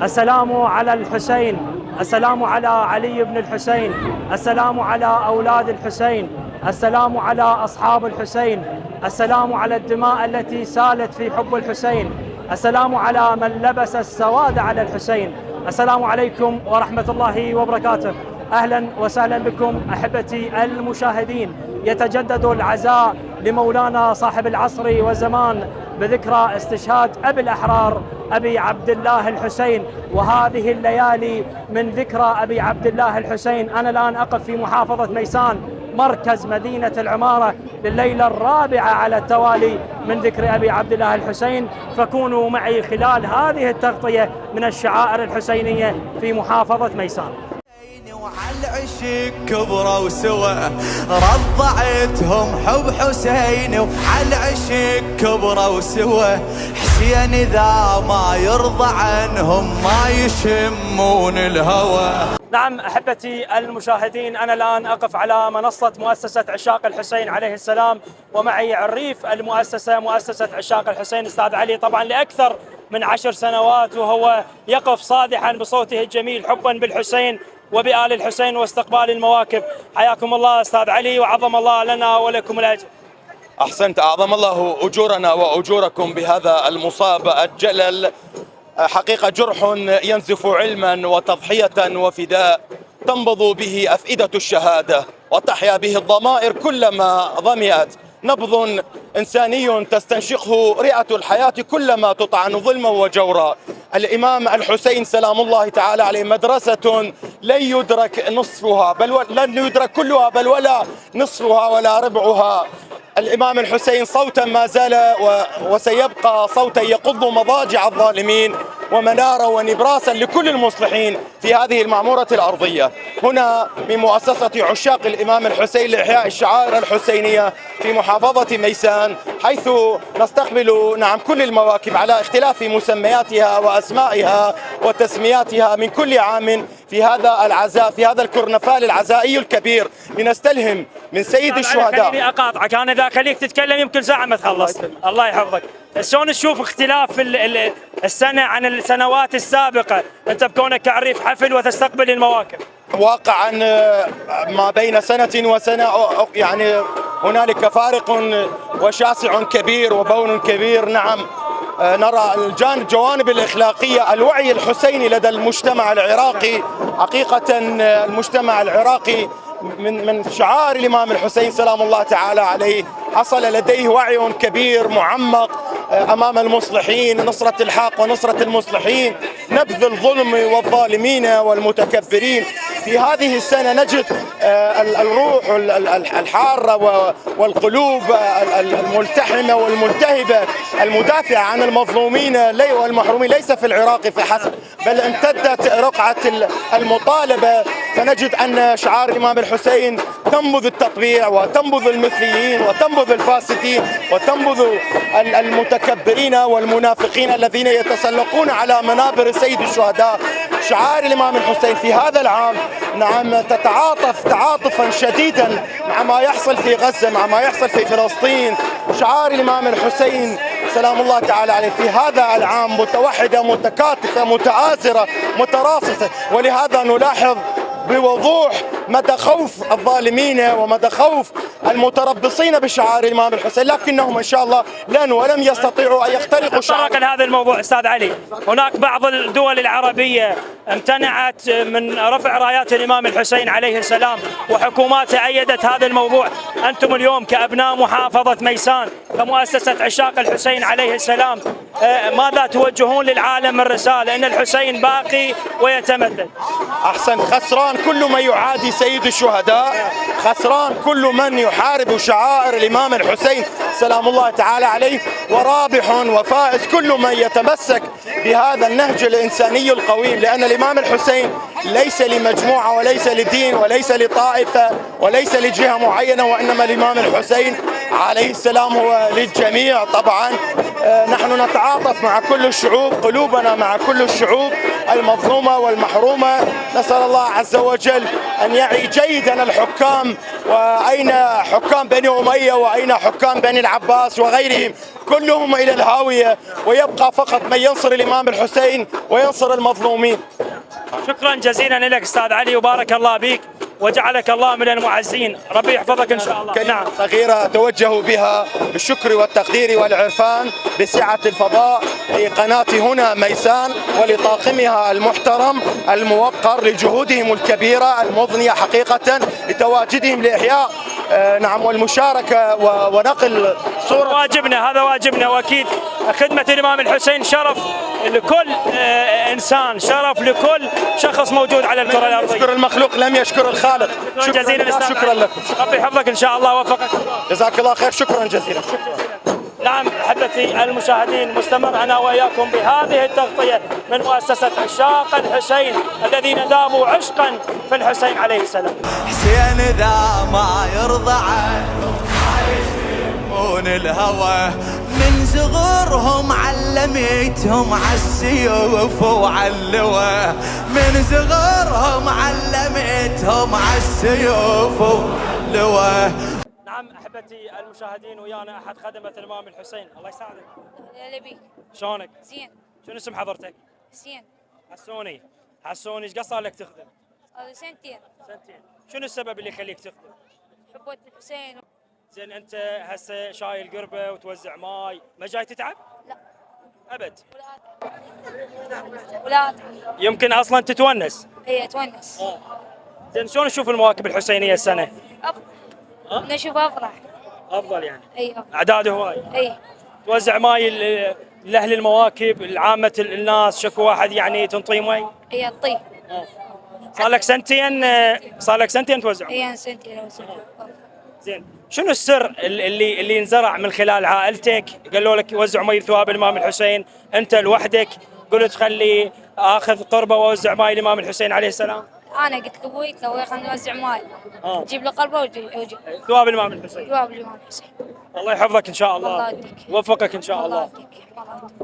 السلام على الحسين، السلام على علي بن الحسين، السلام على أولاد الحسين، السلام على أصحاب الحسين، السلام على الدماء التي سالت في حب الحسين، السلام على من لبس السواد على الحسين. السلام عليكم ورحمة الله وبركاته. أهلا وسهلا بكم أحبتي المشاهدين. يتجدد العزاء لمولانا صاحب العصر والزمان بذكرى استشهاد أبي الأحرار أبي عبد الله الحسين، وهذه الليالي من ذكرى أبي عبد الله الحسين. أنا الآن أقف في محافظة ميسان مركز مدينة العمارة لليلة الرابعة على التوالي من ذكر أبي عبد الله الحسين، فكونوا معي خلال هذه التغطية من الشعائر الحسينية في محافظة ميسان. وعلى العشق كبروا سوا رضعتهم حب حسين، وعلى العشق كبروا سوا حسين إذا ما يرضى عنهم ما يشمون الهوى. نعم أحبتي المشاهدين، أنا الآن أقف على منصة مؤسسة عشاق الحسين عليه السلام، ومعي عريف المؤسسة مؤسسة عشاق الحسين أستاذ علي، طبعا لأكثر من 10 سنوات وهو يقف صادحا بصوته الجميل حبا بالحسين وبآل الحسين واستقبال المواكب. حياكم الله أستاذ علي، وعظم الله لنا ولكم الأجر. أحسنت، أعظم الله أجورنا وأجوركم بهذا المصاب الجلل. حقيقة جرح ينزف علما وتضحية وفداء تنبض به أفئدة الشهادة وتحيا به الضمائر كلما ظمئت، نبض إنساني تستنشقه رئة الحياة كلما تطعن ظلما وجورا. الإمام الحسين سلام الله تعالى عليه مدرسة لن يدرك نصفها لن يدرك كلها بل ولا نصفها ولا ربعها. الإمام الحسين صوتا ما زال وسيبقى صوتا يقض مضاجع الظالمين ومنارا ونبراسا لكل المصلحين في هذه المعمورة الأرضية. هنا من مؤسسة عشاق الإمام الحسين لإحياء الشعائر الحسينية في محافظة ميسان، حيث نستقبل كل المواكب على اختلاف مسمياتها وأسمائها وتسمياتها من كل عام في هذا العزاء، في هذا الكرنفال العزائي الكبير، لنستلهم من سيد الشهداء. خليني أقاطعك، أنا إذا خليك تتكلم يمكن ساعة ما تخلص. الله يحفظك. شلون تشوف اختلاف السنة عن السنوات السابقة أنت بكونك كعريف حفل وتستقبل المواكب؟ واقعا ما بين سنة وسنة هنالك فارق وشاسع كبير وبون كبير. نعم، نرى الجوانب الإخلاقية، الوعي الحسيني لدى المجتمع العراقي. حقيقة المجتمع العراقي من شعار الإمام الحسين سلام الله تعالى عليه حصل لديه وعي كبير معمق أمام المصلحين، نصرة الحق ونصرة المصلحين، نبذ الظلم والظالمين والمتكبرين. في هذه السنة نجد الروح الحارة والقلوب الملتحمة والملتهبة المدافعة عن المظلومين والمحرومين ليس في العراق فحسب، بل امتدت رقعة المطالبة. فنجد أن شعار الإمام الحسين تنبذ التطبيع وتنبذ المثليين وتنبذ الفاسدين وتنبذ المتكبرين والمنافقين الذين يتسلقون على منابر سيد الشهداء. شعار الإمام الحسين في هذا العام تتعاطف تعاطفا شديدا مع ما يحصل في غزة، مع ما يحصل في فلسطين. شعار الإمام الحسين سلام الله تعالى عليه في هذا العام متوحدة متكاتفة متآزرة متراصصة، ولهذا نلاحظ بوضوح مدى خوف الظالمين ومدى خوف المتربصين بشعار الإمام الحسين، لكنهم إن شاء الله لن ولم يستطيعوا أن يخترقوا شعار. هذا الموضوع أستاذ علي، هناك بعض الدول العربية امتنعت من رفع رايات الإمام الحسين عليه السلام وحكوماته أيدت هذا الموضوع. أنتم اليوم كأبناء محافظة ميسان كمؤسسة عشاق الحسين عليه السلام ماذا توجهون للعالم من رسالة أن الحسين باقي ويتمدد؟ أحسن، خسران كل من يعادي سيد الشهداء، خسران كل من يحارب شعائر الإمام الحسين سلام الله تعالى عليه، ورابح وفائز كل من يتمسك بهذا النهج الإنساني القويم. لأن الإمام الحسين ليس لمجموعة وليس لدين وليس لطائفة وليس لجهة معينة، وإنما الإمام الحسين عليه السلام هو للجميع. طبعا نحن نتعاطف مع كل الشعوب، قلوبنا مع كل الشعوب المظلومة والمحرومة. نسأل الله عز وجل أن يعي جيدا الحكام، وأين حكام بني أمية وأين حكام بني العباس وغيرهم، كلهم إلى الهاوية، ويبقى فقط من ينصر الإمام الحسين وينصر المظلومين. شكرا جزيلا لك استاذ علي، وبارك الله بك وجعلك الله من المعزين. ربي يحفظك ان شاء الله. كلمة صغيرة أتوجه بها بالشكر والتقدير والعرفان بسعة الفضاء لقناة هنا ميسان ولطاقمها المحترم الموقر لجهودهم الكبيرة المضنية حقيقة لتواجدهم لإحياء نعم والمشاركة ونقل صورة. واجبنا، هذا واجبنا، واكيد خدمة الامام الحسين شرف لكل انسان، شرف لكل شخص موجود على الكرة الارضية. يشكر المخلوق لم يشكر الخالق. شكرا جزيلا استاذ. شكرا لكم. ربي يحفظك ان شاء الله ووفقك. جزاك الله خير. شكرا جزيلا. نعم احبتي المشاهدين، مستمر انا واياكم بهذه التغطيه من مؤسسه عشاق الحسين الذين ذابوا عشقا في الحسين عليه السلام. حسين ذا ما يرضى عنه يشمون الهوى، من صغرهم علميتهم عالسيوف وعاللوى، من صغرهم علميتهم عالسيوف واللوى. نعم احبتي المشاهدين، ويانا احد خدمه الامام الحسين. الله يساعدك. هلا بيك. شلونك؟ زين. شنو اسم حضرتك؟ زين. حسوني. حسوني، ايش قد صار لك تخدم؟ هذا سنتين. سنتين. شنو السبب اللي يخليك تخدم؟ حبيت الحسين. زين انت هسه شايل قربه وتوزع ماي، ما جاي تتعب؟ لا. ابد. ولا يمكن اصلا تتونس. هي اتونس. زين شلون نشوف المواكب الحسينيه السنه؟ افضل. نشوف افرح. افضل يعني. اي افضل. اعداد هواي. اي. توزع ماي لاهل المواكب، لعامه الناس، شكو واحد يعني تنطي ماي؟ هي الطيب. صار لك سنتين توزع. هي سنتين اوزع. زين شنو السر اللي انزرع من خلال عائلتك؟ قالوا لك وزعوا مي ثواب الامام الحسين، انت لوحدك قلت خلي اخذ قربه واوزع ماي الامام الحسين عليه السلام؟ انا قلت لابوي خلينا نوزع ماي. جيب له قربه وجيب ثواب الامام الحسين. ثواب الامام الحسين. الله يحفظك ان شاء الله الله. يهديك. وفقك ان شاء الله الله. يهديك.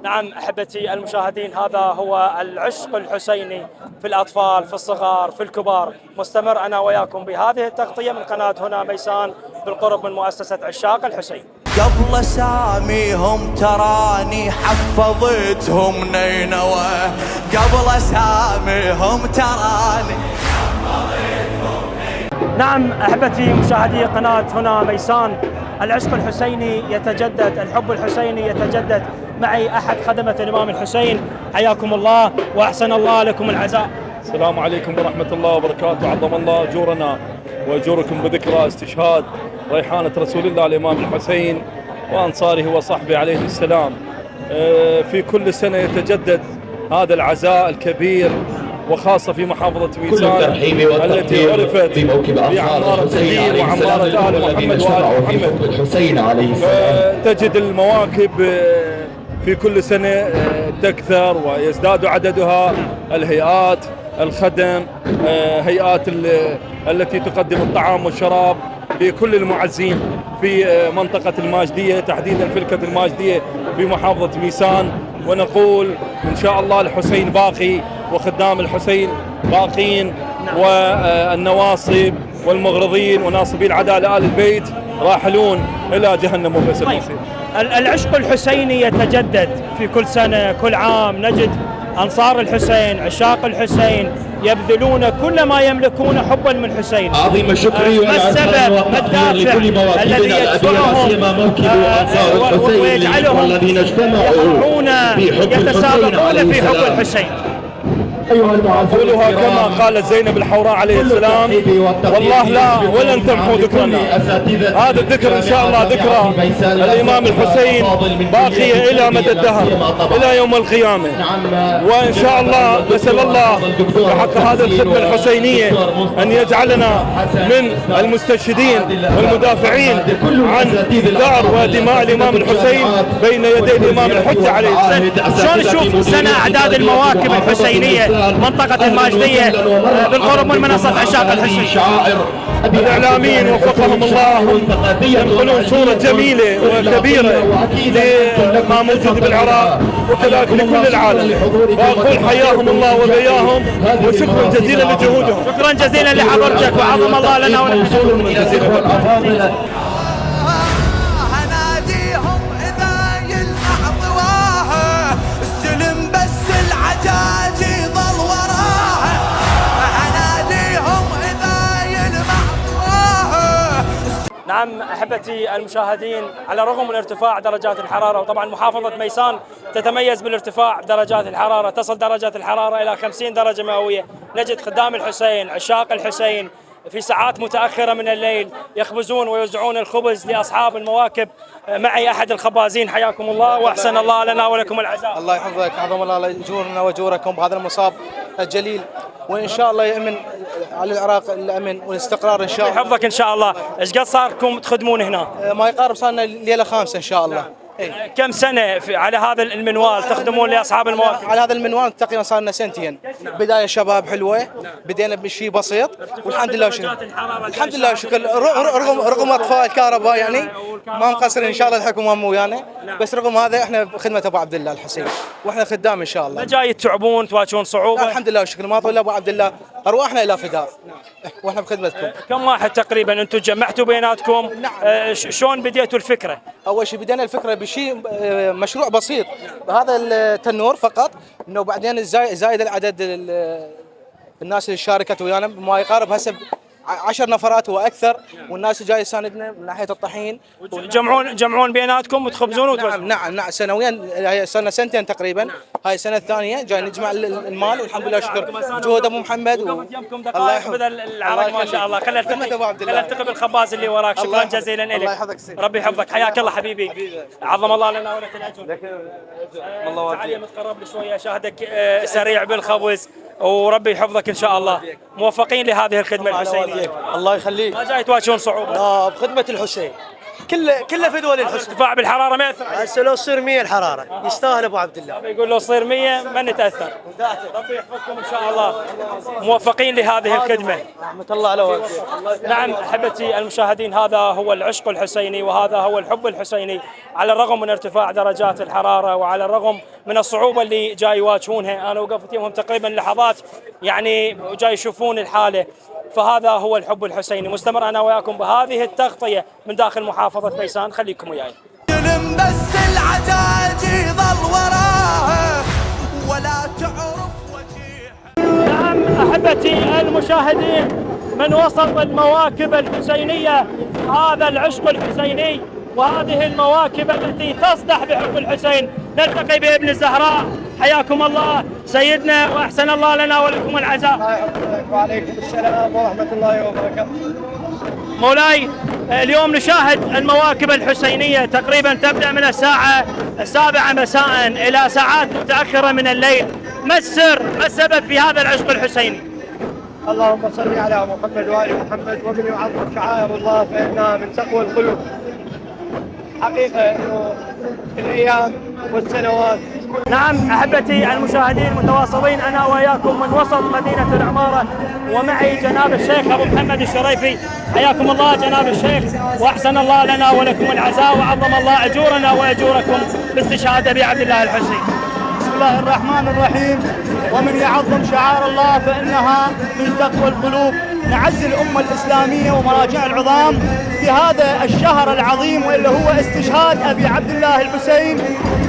نعم احبتي المشاهدين، هذا هو العشق الحسيني في الاطفال، في الصغار، في الكبار. مستمر انا وياكم بهذه التغطيه من قناه هنا ميسان بالقرب من مؤسسه عشاق الحسين. قبل ساميهم تراني حفظتهم نينوى، قبل ساميهم تراني حفظتهم نينوى. نعم احبتي مشاهدي قناه هنا ميسان، العشق الحسيني يتجدد، الحب الحسيني يتجدد. معي احد خدمه الامام الحسين، حياكم الله واحسن الله لكم العزاء. السلام عليكم ورحمة الله وبركاته. عظم الله أجورنا وأجوركم بذكرى استشهاد ريحانة رسول الله الإمام الحسين وأنصاره وصحبه عليه السلام. في كل سنة يتجدد هذا العزاء الكبير، وخاصة في محافظة ميسان التي عرفت بعمارة الدين وعمارة آل محمد وآل محمد. تجد المواكب في كل سنة تكثر ويزداد عددها، الهيئات، الخدم، هيئات التي تقدم الطعام والشراب لكل المعزين في منطقة الماجدية، تحديدا فلكة الماجدية في محافظة ميسان. ونقول إن شاء الله الحسين باقي وخدام الحسين باقين، والنواصب والمغرضين وناصبي العدالة آل البيت راحلون إلى جهنم وبئس المصير. العشق الحسيني يتجدد في كل سنة، كل عام نجد أنصار الحسين، عشاق الحسين يبذلون كل ما يملكون حبا من حسين. عظيم الشكر ما السبب، ما الدافع الذي يدفعهم ويجعلهم يفرحون يتسابقون في حب الحسين؟ أقولها كما قالت زينب الحوراء عليه السلام: والله لا ولن تمحو ذكرنا. هذا الذكر إن شاء الله ذكرى الإمام الحسين باقية إلى مدى الدهر، إلى يوم القيامة. وإن شاء الله نسأل الله بحق هذه الخدمة الحسينية أن يجعلنا من المستشهدين والمدافعين عن ثأر ودماء الإمام الحسين بين يدي الإمام الحجة عليه السلام. شلون نشوف سنة أعداد المواكب الحسينية منطقة الماجدية بالقرب من منصة عشاق الحسين. الإعلاميين وفقهم الله ينقلون صورة جميلة وكبيرة لما موجود بالعراق وكذلك لكل العالم، وأقول حياهم الله وبياهم وشكرا جزيلا لجهودهم. شكرا جزيلا لحضرتك وعظم الله لنا ولكم. شكرا جزيلا. هناديهم إذا يلمع ضواها استلم بس العجاج يظل وراها. هناديهم إذا يلمع ضواها. نعم أحبتي المشاهدين، على الرغم من ارتفاع درجات الحرارة، وطبعا محافظة ميسان تتميز بالارتفاع درجات الحرارة، تصل درجات الحرارة إلى 50 درجة مئوية، نجد خدام الحسين عشاق الحسين في ساعات متأخرة من الليل يخبزون ويوزعون الخبز لأصحاب المواكب. معي أحد الخبازين، حياكم الله وأحسن الله لنا ولكم العزاء. الله يحفظك، عظم الله يجورنا وجوركم بهذا المصاب الجليل، وإن شاء الله يأمن على العراق الأمن والاستقرار إن شاء الله. يحفظك إن شاء الله. إيش قد صاركم تخدمون هنا؟ ما يقارب صار لنا ليلة خامسة إن شاء الله. كم سنة على هذا المنوال تخدمون لأصحاب المواكب؟ على هذا المنوال تقريبا صار لنا سنتين. بداية شباب حلوة، بدينا بشيء بسيط والحمد لله وشكر. الحمد لله وشكر، رغم اطفاء الكهرباء يعني ما مقصرين ان شاء الله الحكومه مو ويانا، بس رغم هذا احنا بخدمه ابو عبد الله الحسين واحنا خدام ان شاء الله. ما جاي تعبون تواجهون صعوبة؟ الحمد لله وشكر، ما طول ابو عبد الله ارواحنا الى فداء واحنا بخدمتكم. كم واحد تقريبا انتم جمعتوا بيناتكم؟ شلون بديتوا الفكرة؟ اول شيء بدينا الفكره بشيء مشروع بسيط بهذا التنور فقط، انه بعدين زايد العدد الناس اللي شاركت ويانا ما يقارب هسه 10 نفرات واكثر، والناس جاي يساندنا من ناحيه الطحين. جمعون بيناتكم وتخبزون وتوزعون؟ نعم سنويا، هي صار لنا سنتين تقريبا، هاي السنه الثانيه جاي نجمع المال والحمد لله شكر جهود ابو محمد. يمكم دقائق بدل العرق ما شاء الله. خلينا نلتقي بالخباز اللي وراك. شكرا جزيلا لك. الله يحفظك. ربي يحفظك، حياك الله حبيبي. عظم الله لنا ولك الاجر. تعال متقرب لي شويه اشاهدك سريع بالخبز، وربي يحفظك ان شاء الله. موفقين لهذه الخدمه الحسينيه. الله يخليك. ما جاي تواجهون صعوبه؟ لا، بخدمة الحسين كله فدوى للحسين. ارتفاع بالحراره ما ياثر؟ هسه لو تصير 100 الحرارة يستاهل ابو عبد الله. يقول لو صير 100 ما نتاثر. ربي يحفظكم ان شاء الله، موفقين لهذه الخدمه. رحمة الله على والديك. نعم احبتي المشاهدين، هذا هو العشق الحسيني وهذا هو الحب الحسيني. على الرغم من ارتفاع درجات الحراره وعلى الرغم من الصعوبه اللي جاي يواجهونها، انا وقفت يمهم تقريبا لحظات يعني وجاي يشوفون الحاله، فهذا هو الحب الحسيني. مستمر انا وياكم بهذه التغطيه من داخل محافظه ميسان، خليكم وياي. يلم بس العجاج يظل وراها ولا تعرف وجيها. نعم احبتي المشاهدين، من وسط المواكب الحسينيه، هذا العشق الحسيني وهذه المواكب التي تصدح بحب الحسين، نلتقي بابن الزهراء. حياكم الله سيدنا واحسن الله لنا ولكم العزاء. وعليكم السلام ورحمة الله وبركاته. مولاي، اليوم نشاهد المواكب الحسينية تقريبا تبدأ من الساعة 7 مساء إلى ساعات متأخرة من الليل. ما السر، ما السبب في هذا العشق الحسيني؟ اللهم صل على محمد وآل محمد. ومن يعظم شعائر الله فإنها من تقوى القلوب. حقيقة إنه الأيام والسنوات. نعم أحبتي المشاهدين، متواصلين أنا وياكم من وسط مدينة العمارة، ومعي جناب الشيخ أبو محمد الشريفي. حياكم الله جناب الشيخ وأحسن الله لنا ولكم العزاء، وعظم الله أجورنا وأجوركم باستشهاد أبي عبد الله الحسين. بسم الله الرحمن الرحيم. ومن يعظم شعائر الله فإنها من تقوى القلوب. نعزي الأمة الإسلامية ومراجع العظام في هذا الشهر العظيم، واللي هو استشهاد أبي عبد الله الحسين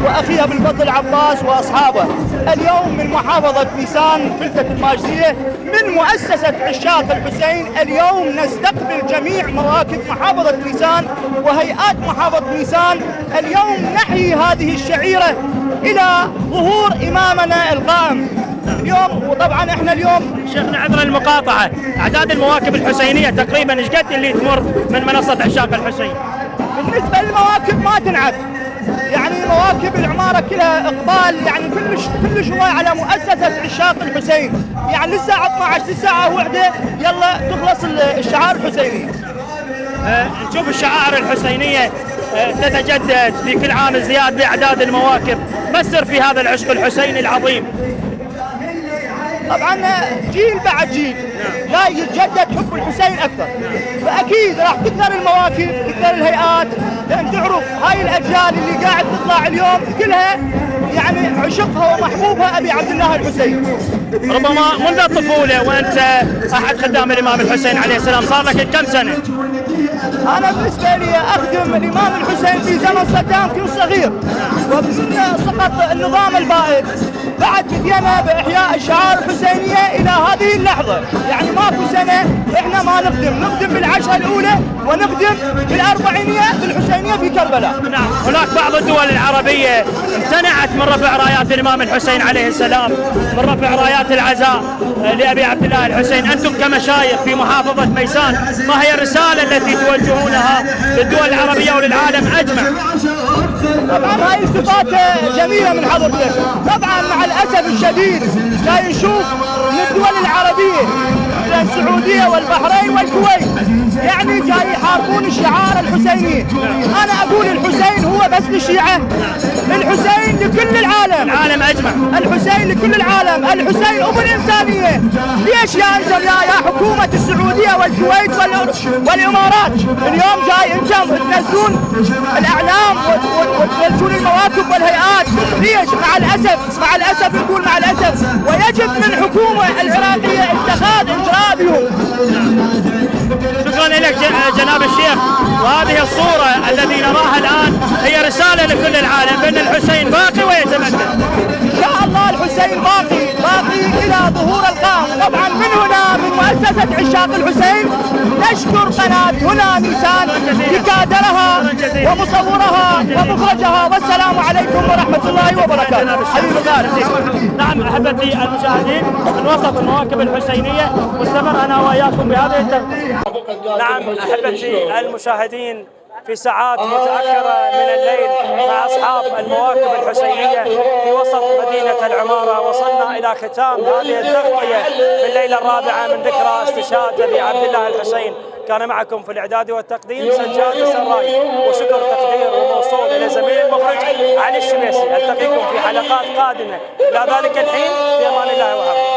وأخيه أبو الفضل عباس وأصحابه. اليوم من محافظة ميسان فلتة الماجدية من مؤسسة عشاق الحسين، اليوم نستقبل جميع مواكب محافظة ميسان وهيئات محافظة ميسان. اليوم نحيي هذه الشعيرة إلى ظهور إمامنا القائم اليوم. وطبعا احنا اليوم شيخنا عذر المقاطعة، أعداد المواكب الحسينية تقريبا ايش قد اللي تمر من منصة عشاق الحسين؟ بالنسبة للمواكب ما تنعد، يعني مواكب العمارة كلها إقبال، يعني كلش هواي على مؤسسة عشاق الحسين. يعني للساعة 12 للساعة 1 يلا تخلص الشعائر الحسينية. نشوف الشعائر الحسينية تتجدد في كل عام ازدياد بأعداد المواكب. ما السر في هذا العشق الحسيني العظيم؟ طبعا جيل بعد جيل جاي يتجدد حب الحسين اكثر، فاكيد راح تكثر المواكب، تكثر الهيئات، لان تعرف هاي الاجيال اللي قاعد تطلع اليوم كلها يعني عشقها ومحبوبها ابي عبد الله الحسين. ربما منذ الطفولة وأنت أحد خدام الإمام الحسين عليه السلام، صار لك كم سنة؟ أنا بالنسبة لي أخدم الإمام الحسين في زمن صدام كنت صغير، ومن سقط النظام البائد بعد بدينا بإحياء الشعائر الحسينية إلى هذه اللحظة، يعني ماكو سنة إحنا ما نخدم بالعشرة الأولى ونخدم بالأربعينية بالحسينية في كربلاء. نعم، هناك بعض الدول العربية امتنعت من رفع رايات الإمام الحسين عليه السلام، من رفع رايات العزاء لأبي عبد الله الحسين. أنتم كمشايخ في محافظة ميسان، ما هي الرسالة التي توجهونها للدول العربية وللعالم أجمع؟ طبعا هاي التفاتة جميلة من حضرتك، طبعا مع الأسف الشديد جاي نشوف من الدول العربية السعودية والبحرين والكويت يعني جاي يحاربون الشعار الحسيني. أنا أقول الحسين هو بس للشيعة، الحسين لكل العالم، العالم أجمع، الحسين لكل العالم، الحسين أم الإنسانية. ليش يا أنتم يا حكومة السعودية والكويت والإمارات اليوم جاي أنتم تنزلون الأعلام وتنزلون المواكب والهيئات؟ ليش؟ مع الأسف نقول مع الأسف، ويجب من الحكومة العراقية اتخاذ إجراء بهم. شكرا لك جناب الشيخ. وهذه الصورة التي نراها الآن هي رسالة لكل العالم بأن الحسين باقي ويتمدد. إن شاء الله الحسين باقي إلى ظهور القام. طبعا من هنا من مؤسسة عشاق الحسين نشكر قناة هنا ميسان بكادرها ومصورها ومخرجها، والسلام عليكم ورحمة الله وبركاته. نعم أحبتي المشاهدين، من وسط المواكب الحسينية مستمر أنا وإياكم بهذه التغطية. نعم أحبتي المشاهدين، في ساعات متأخرة من الليل مع أصحاب المواكب الحسينية في وسط مدينة العمارة وصلنا إلى ختام هذه التغطية في الليلة الرابعة من ذكرى استشهاد أبي عبد الله الحسين. كان معكم في الإعداد والتقديم سجاد السراي، وشكر تقدير وموصول إلى زميل المخرج علي الشميسي. ألتقيكم في حلقات قادمة، إلى ذلك الحين في أمان الله وحفظه.